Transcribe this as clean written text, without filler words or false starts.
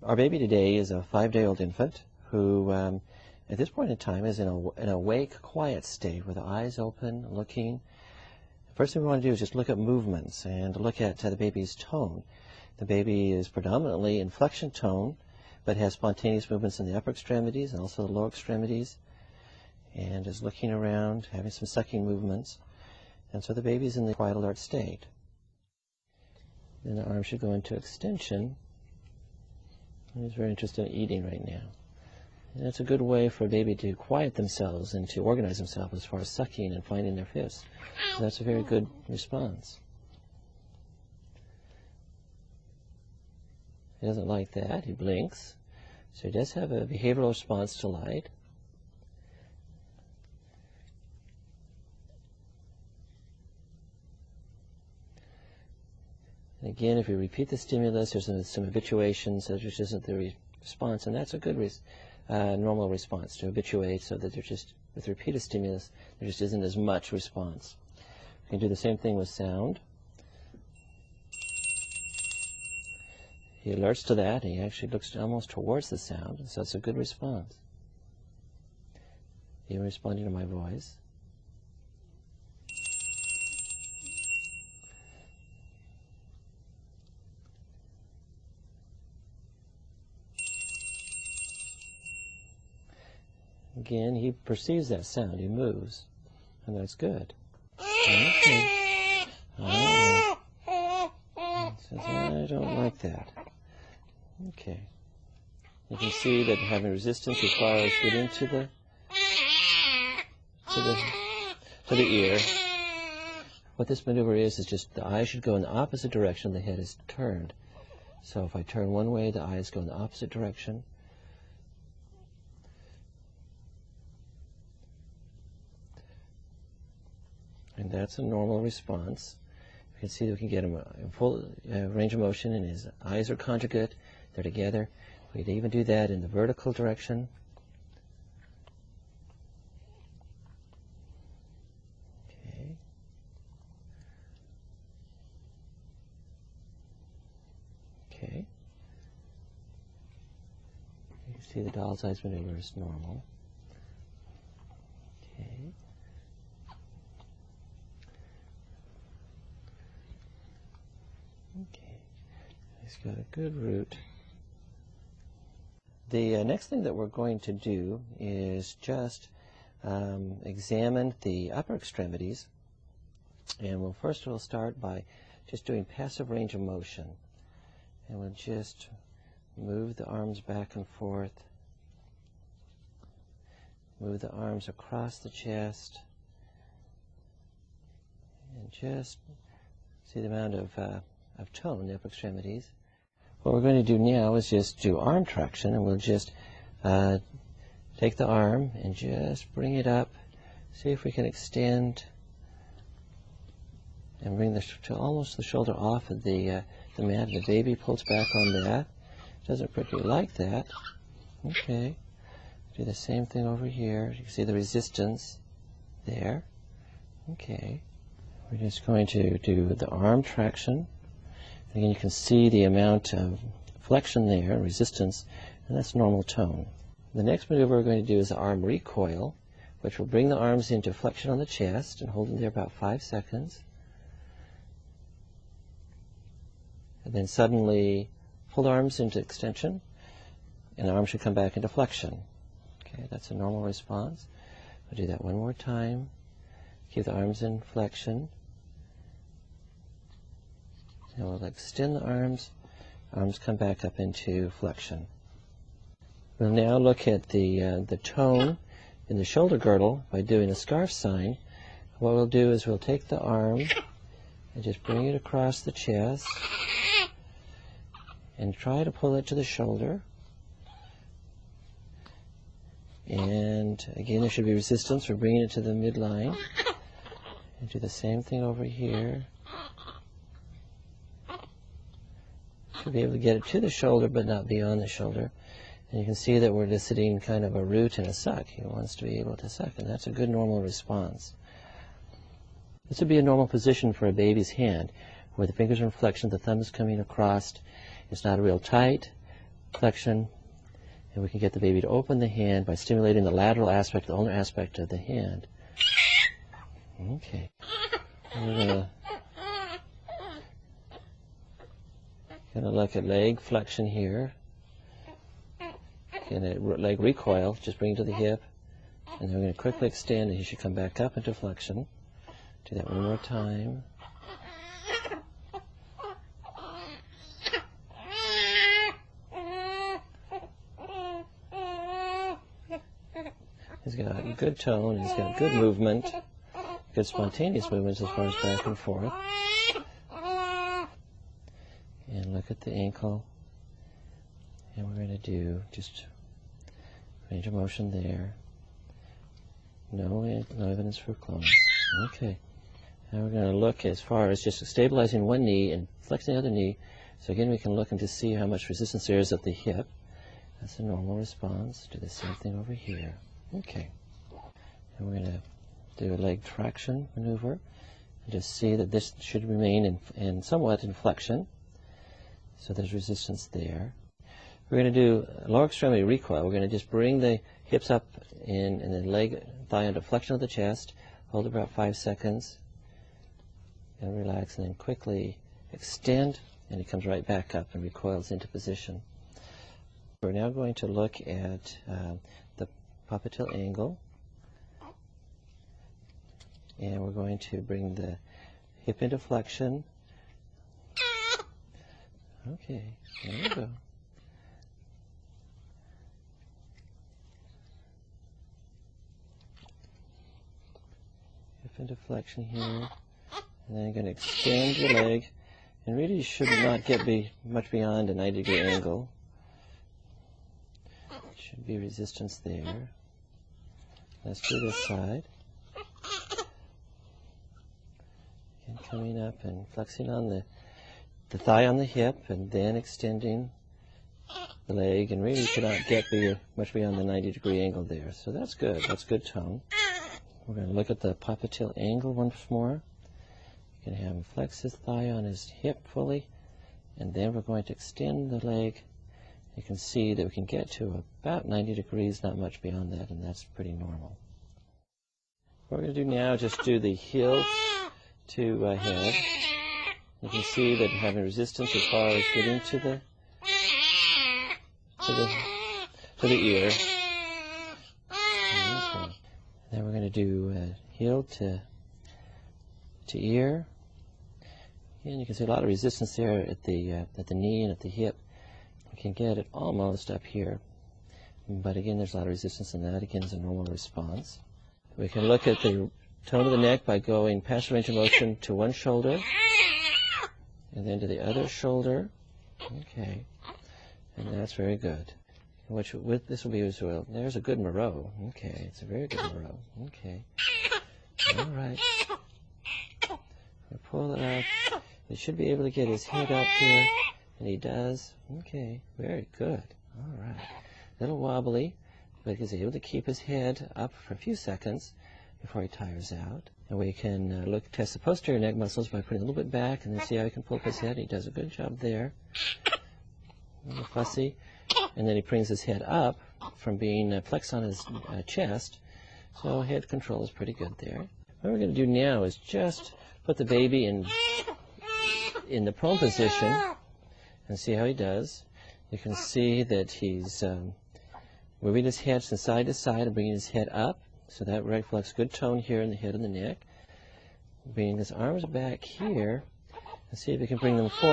Our baby today is a 5-day-old infant who, at this point in time, is in an awake, quiet state with the eyes open, looking. First thing we want to do is just look at movements and look at the baby's tone. The baby is predominantly inflection tone, but has spontaneous movements in the upper extremities and also the lower extremities, and is looking around, having some sucking movements. And so the baby's in the quiet, alert state. Then the arm should go into extension. He's very interested in eating right now. And that's a good way for a baby to quiet themselves and to organize themselves as far as sucking and finding their fists. So that's a very good response. He doesn't like that. He blinks. So he does have a behavioral response to light. And again, if you repeat the stimulus, there's some habituation, so there just isn't the response, and that's a good normal response to habituate, so that there's just, with repeated stimulus, there just isn't as much response. You can do the same thing with sound. He alerts to that, and he actually looks almost towards the sound, and so it's a good response. Even responding to my voice. Again, he perceives that sound. He moves, and that's good. Okay. Says, I don't like that. Okay. You can see that having resistance as far as getting to the ear. What this maneuver is just the eye should go in the opposite direction. The head is turned. So if I turn one way, the eyes go in the opposite direction. And that's a normal response. You can see that we can get him in full range of motion, and his eyes are conjugate. They're together. We can even do that in the vertical direction. Okay. Okay. You can see the doll's eyes maneuver is normal. Okay. Okay, he's got a good root. The next thing that we're going to do is just examine the upper extremities. And we'll start by just doing passive range of motion. And we'll just move the arms back and forth. Move the arms across the chest. And just see the amount of tone in the upper extremities. What we're going to do now is just do arm traction, and we'll just take the arm and just bring it up. See if we can extend and bring almost the shoulder off of the mat. The baby pulls back on that. Doesn't particularly like that. Okay. Do the same thing over here. You can see the resistance there. Okay. We're just going to do the arm traction. Again, you can see the amount of flexion there, resistance, and that's normal tone. The next maneuver we're going to do is the arm recoil, which will bring the arms into flexion on the chest and hold them there about 5 seconds. And then suddenly pull the arms into extension, and the arm should come back into flexion. Okay, that's a normal response. We'll do that one more time. Keep the arms in flexion. And we'll extend the arms come back up into flexion. We'll now look at the tone in the shoulder girdle by doing a scarf sign. What we'll do is we'll take the arm and just bring it across the chest and try to pull it to the shoulder. And again, there should be resistance for bringing it to the midline. And do the same thing over here. Should be able to get it to the shoulder, but not beyond the shoulder. And you can see that we're eliciting kind of a root and a suck. He wants to be able to suck, and that's a good normal response. This would be a normal position for a baby's hand, where the fingers are in flexion, the thumb is coming across. It's not real tight, flexion, and we can get the baby to open the hand by stimulating the lateral aspect, the ulnar aspect of the hand. Okay. We're gonna look at leg flexion here. And a leg recoil, just bring it to the hip, and then we're going to quickly extend, and he should come back up into flexion. Do that one more time. He's got good tone, he's got good movement, good spontaneous movements as far as back and forth. And look at the ankle. And we're going to do just range of motion there. No evidence for clone. Okay. Now we're going to look as far as just stabilizing one knee and flexing the other knee. So again, we can look and just see how much resistance there is at the hip. That's a normal response. Do the same thing over here. Okay. And we're going to do a leg traction maneuver and just see that this should remain in somewhat in flexion. So there's resistance there. We're going to do a lower extremity recoil. We're going to just bring the hips up and the leg, thigh under flexion of the chest. Hold it about 5 seconds. And relax, and then quickly extend, and it comes right back up and recoils into position. We're now going to look at the popliteal angle. And we're going to bring the hip into flexion. Okay, there we go. Into flexion here, and then you're going to extend your leg, and really you should not get much beyond a 90-degree angle. Should be resistance there. Let's do this side. And coming up and flexing on the thigh on the hip, and then extending the leg, and really you cannot get much beyond the 90-degree angle there. So that's good. That's good tone. We're going to look at the popliteal angle once more. You can have him flex his thigh on his hip fully, and then we're going to extend the leg. You can see that we can get to about 90 degrees, not much beyond that, and that's pretty normal. What we're going to do now is just do the heel to head. You can see that having resistance as far as getting to the ear. Okay. Then we're going to do heel to ear. And you can see a lot of resistance there at the knee and at the hip. You can get it almost up here. But again, there's a lot of resistance, and that again is a normal response. We can look at the tone of the neck by going past the range of motion to one shoulder, and then to the other shoulder. Okay. And that's very good. This will be as well. There's a good Moreau. Okay, it's a very good Moreau. Okay. All right. We'll pull it up. He should be able to get his head up here, and he does. Okay, very good. All right. A little wobbly, but he's able to keep his head up for a few seconds before he tires out. And we can test the posterior neck muscles by putting a little bit back, and then see how he can pull up his head. He does a good job there. A little fussy. And then he brings his head up from being flexed on his chest. So head control is pretty good there. What we're going to do now is just put the baby in the prone position and see how he does. You can see that he's moving his head from side to side and bringing his head up. So that reflects good tone here in the head and the neck. Bringing his arms back here and see if we can bring them forward.